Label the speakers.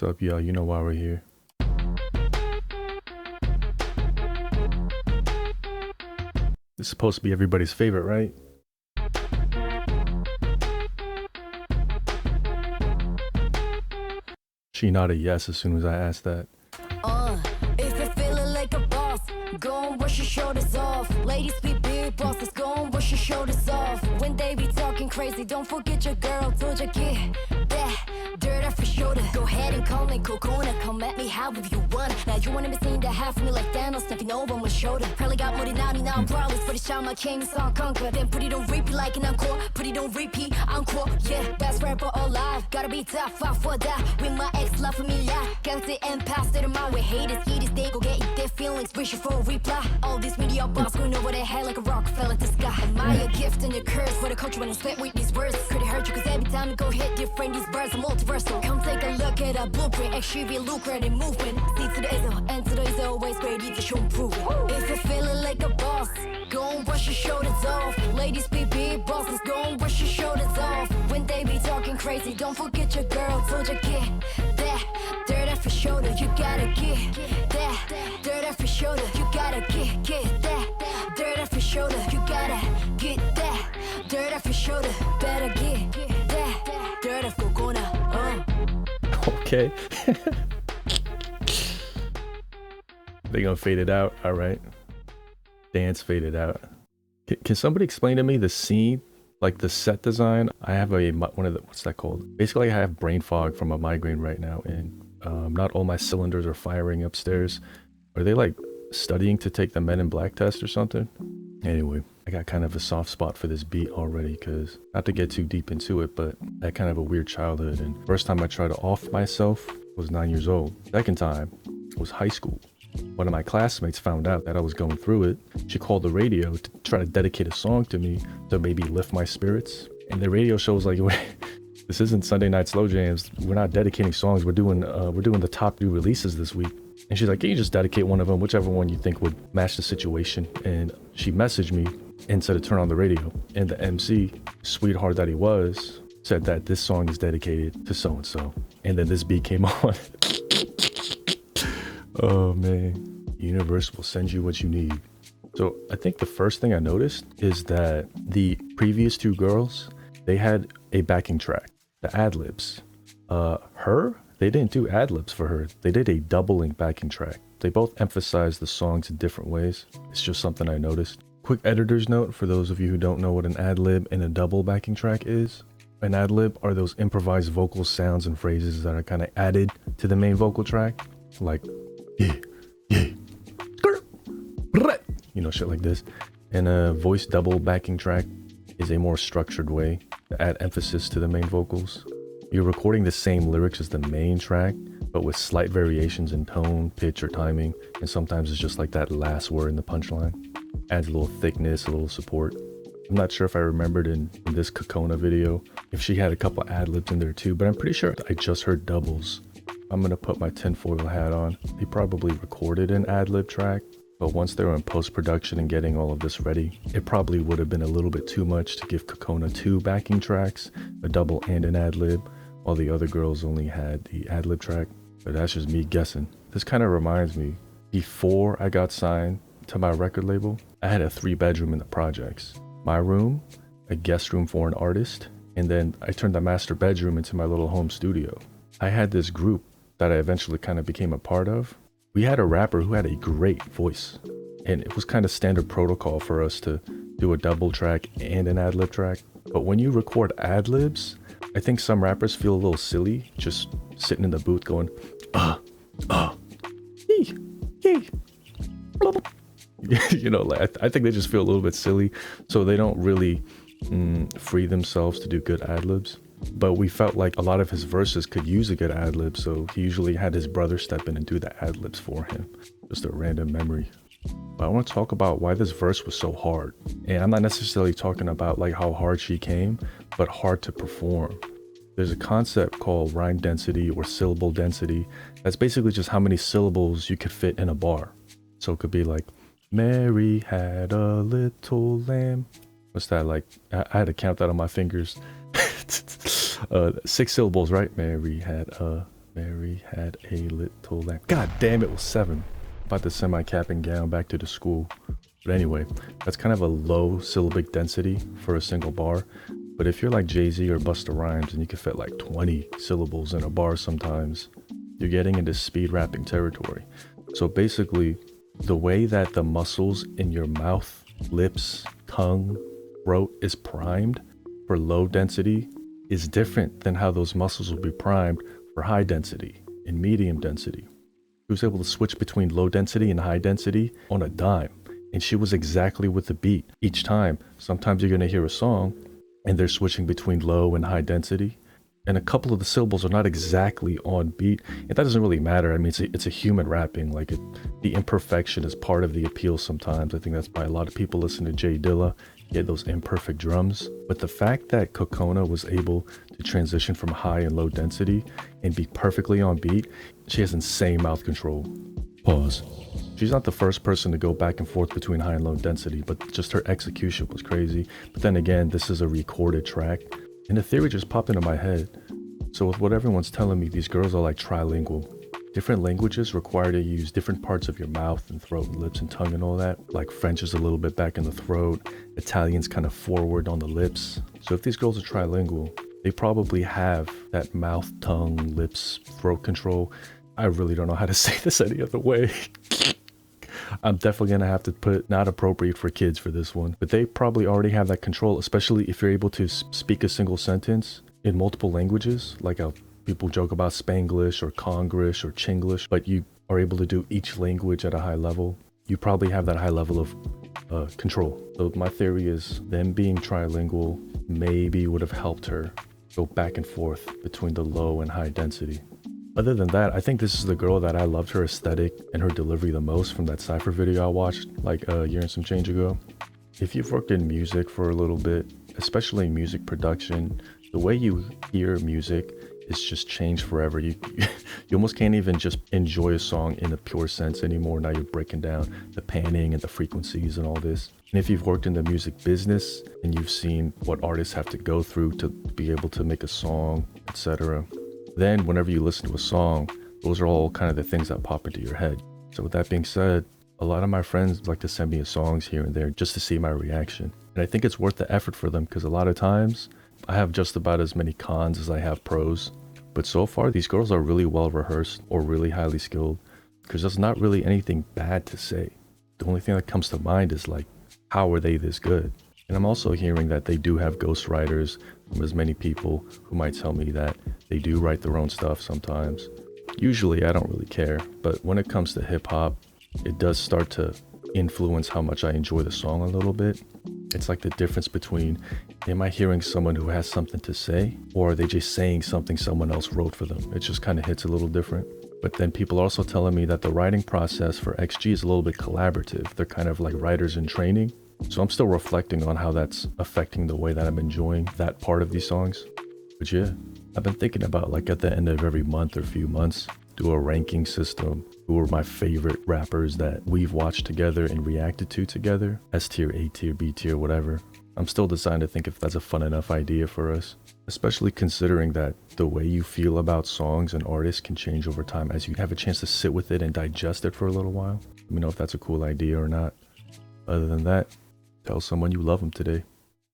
Speaker 1: What's up, y'all? You know why we're here. It's supposed to be everybody's favorite, right? She nodded yes as soon as I asked that.
Speaker 2: If you're feeling like a boss, go and wash your shoulders off. Ladies be big bosses, go and wash your shoulders off. When they be talking crazy, don't forget your girl told you get that dirt off your shoulder. Go ahead and call me COCONA, come at me however you want. Now you wanna be seen to half me like Thanos, stepping over my shoulder. Probably got more than 99 problems for the time I came, so I'll conquer. Then put it on repeat like an encore, put it on repeat, encore. Yeah, best rapper alive, gotta be tough, fight for that. With my ex, love for me, yeah. Got the end past it in my way, haters, eat it, they go get their feelings, wishing for a reply. All this media boss going over their head like a Rockefeller to sky. Admire a gift and a curse, for the culture when I spit with these words. Could it hurt you, cause every time you go hit different, these birds are multiversal. Come take a look at a blueprint, actually lucrative movement. C to the ISO, and to the ISO, always ready to show improvement. If you're feeling like a boss, go and wash your shoulders off. Ladies be big bosses, go and wash your shoulders off. When they be talking crazy, don't forget your girl told you get that dirt off your shoulder. You gotta get that dirt off your shoulder. You gotta get that dirt off your shoulder. You gotta get that dirt off your shoulder. Better get that dirt off COCONA.
Speaker 1: Okay. They gonna fade it out. All right. Dance faded out. Can somebody explain to me the scene, like the set design? I have one of the, what's that called? Basically, I have brain fog from a migraine right now, and not all my cylinders are firing upstairs. Are they like studying to take the Men in Black test or something? Anyway, I got kind of a soft spot for this beat already, because not to get too deep into it, but I had kind of a weird childhood, and first time I tried to off myself was 9 years old. Second time was high school. One of my classmates found out that I was going through it. She called the radio to try to dedicate a song to me to maybe lift my spirits. And the radio show was like, this isn't Sunday Night Slow Jams. We're not dedicating songs. We're doing the top new releases this week. And she's like, can you just dedicate one of them, whichever one you think would match the situation? And she messaged me and said to turn on the radio. And the MC, sweetheart that he was, said that this song is dedicated to so-and-so. And then this beat came on. Oh man, the universe will send you what you need. So I think the first thing I noticed is that the previous two girls, they had a backing track, the ad-libs. They didn't do ad-libs for her. They did a doubling backing track. They both emphasized the songs in different ways. It's just something I noticed. Quick editor's note for those of you who don't know what an ad-lib and a double backing track is. An ad-lib are those improvised vocal sounds and phrases that are kind of added to the main vocal track. Like, yeah, you know, shit like this. And a voice double backing track is a more structured way to add emphasis to the main vocals. You're recording the same lyrics as the main track, but with slight variations in tone, pitch, or timing, and sometimes it's just like that last word in the punchline. Adds a little thickness, a little support. I'm not sure if I remembered in this COCONA video if she had a couple ad-libs in there too, but I'm pretty sure I just heard doubles. I'm gonna put my tinfoil hat on. They probably recorded an ad-lib track, but once they were in post-production and getting all of this ready, it probably would have been a little bit too much to give COCONA 2 backing tracks, a double and an ad-lib, while the other girls only had the ad-lib track. But that's just me guessing. This kind of reminds me, before I got signed to my record label, I had a 3-bedroom in the projects. My room, a guest room for an artist, and then I turned the master bedroom into my little home studio. I had this group that I eventually kind of became a part of. We had a rapper who had a great voice, and it was kind of standard protocol for us to do a double track and an ad-lib track. But when you record ad-libs, I think some rappers feel a little silly just sitting in the booth going, yee, yee, blah, blah. You know, like I think they just feel a little bit silly, so they don't really free themselves to do good ad-libs. But we felt like a lot of his verses could use a good ad-lib, so he usually had his brother step in and do the ad-libs for him. Just a random memory. But I want to talk about why this verse was so hard. And I'm not necessarily talking about like how hard she came, but hard to perform. There's a concept called rhyme density or syllable density. That's basically just how many syllables you could fit in a bar. So it could be like, Mary had a little lamb. What's that like? I had to count that on my fingers. 6 syllables, right? Mary had a Mary had a little lamb. God damn, it was 7. About to send my cap and gown back to the school. But anyway, that's kind of a low syllabic density for a single bar. But if you're like Jay-Z or Busta Rhymes and you can fit like 20 syllables in a bar sometimes, you're getting into speed rapping territory. So basically, the way that the muscles in your mouth, lips, tongue, throat is primed for low density is different than how those muscles will be primed for high density and medium density. She was able to switch between low density and high density on a dime. And she was exactly with the beat each time. Sometimes you're going to hear a song and they're switching between low and high density. And a couple of the syllables are not exactly on beat. And that doesn't really matter. I mean, it's a human rapping. Like the imperfection is part of the appeal sometimes. I think that's why a lot of people listen to Jay Dilla, get those imperfect drums. But the fact that COCONA was able to transition from high and low density and be perfectly on beat, she has insane mouth control. Pause. She's not the first person to go back and forth between high and low density, but just her execution was crazy. But then again, this is a recorded track, and the theory just popped into my head. So with what everyone's telling me, these girls are like trilingual. Different languages require to use different parts of your mouth and throat and lips and tongue and all that. Like French is a little bit back in the throat, Italian's kind of forward on the lips. So if these girls are trilingual, they probably have that mouth, tongue, lips, throat control. I really don't know how to say this any other way. I'm definitely going to have to put not appropriate for kids for this one. But they probably already have that control, especially if you're able to speak a single sentence in multiple languages. Like how people joke about Spanglish or Congrish or Chinglish, but you are able to do each language at a high level. You probably have that high level of control. So my theory is them being trilingual maybe would have helped her go back and forth between the low and high density. Other than that, I think this is the girl that I loved her aesthetic and her delivery the most from that Cypher video I watched like a year and some change ago. If you've worked in music for a little bit, especially music production, the way you hear music is just changed forever. You almost can't even just enjoy a song in a pure sense anymore. Now you're breaking down the panning and the frequencies and all this. And if you've worked in the music business and you've seen what artists have to go through to be able to make a song, etc., then whenever you listen to a song, those are all kind of the things that pop into your head. So with that being said, a lot of my friends like to send me songs here and there just to see my reaction. And I think it's worth the effort for them because a lot of times I have just about as many cons as I have pros. But so far, these girls are really well rehearsed or really highly skilled because there's not really anything bad to say. The only thing that comes to mind is like, how are they this good? And I'm also hearing that they do have ghostwriters from as many people who might tell me that they do write their own stuff sometimes. Usually I don't really care, but when it comes to hip hop, it does start to influence how much I enjoy the song a little bit. It's like the difference between, am I hearing someone who has something to say, or are they just saying something someone else wrote for them? It just kind of hits a little different. But then people are also telling me that the writing process for XG is a little bit collaborative. They're kind of like writers in training. So I'm still reflecting on how that's affecting the way that I'm enjoying that part of these songs. But yeah, I've been thinking about like at the end of every month or few months, do a ranking system. Who are my favorite rappers that we've watched together and reacted to together? S tier, A tier, B tier, whatever. I'm still deciding to think if that's a fun enough idea for us. Especially considering that the way you feel about songs and artists can change over time as you have a chance to sit with it and digest it for a little while. Let me know if that's a cool idea or not. Other than that, tell someone you love them today.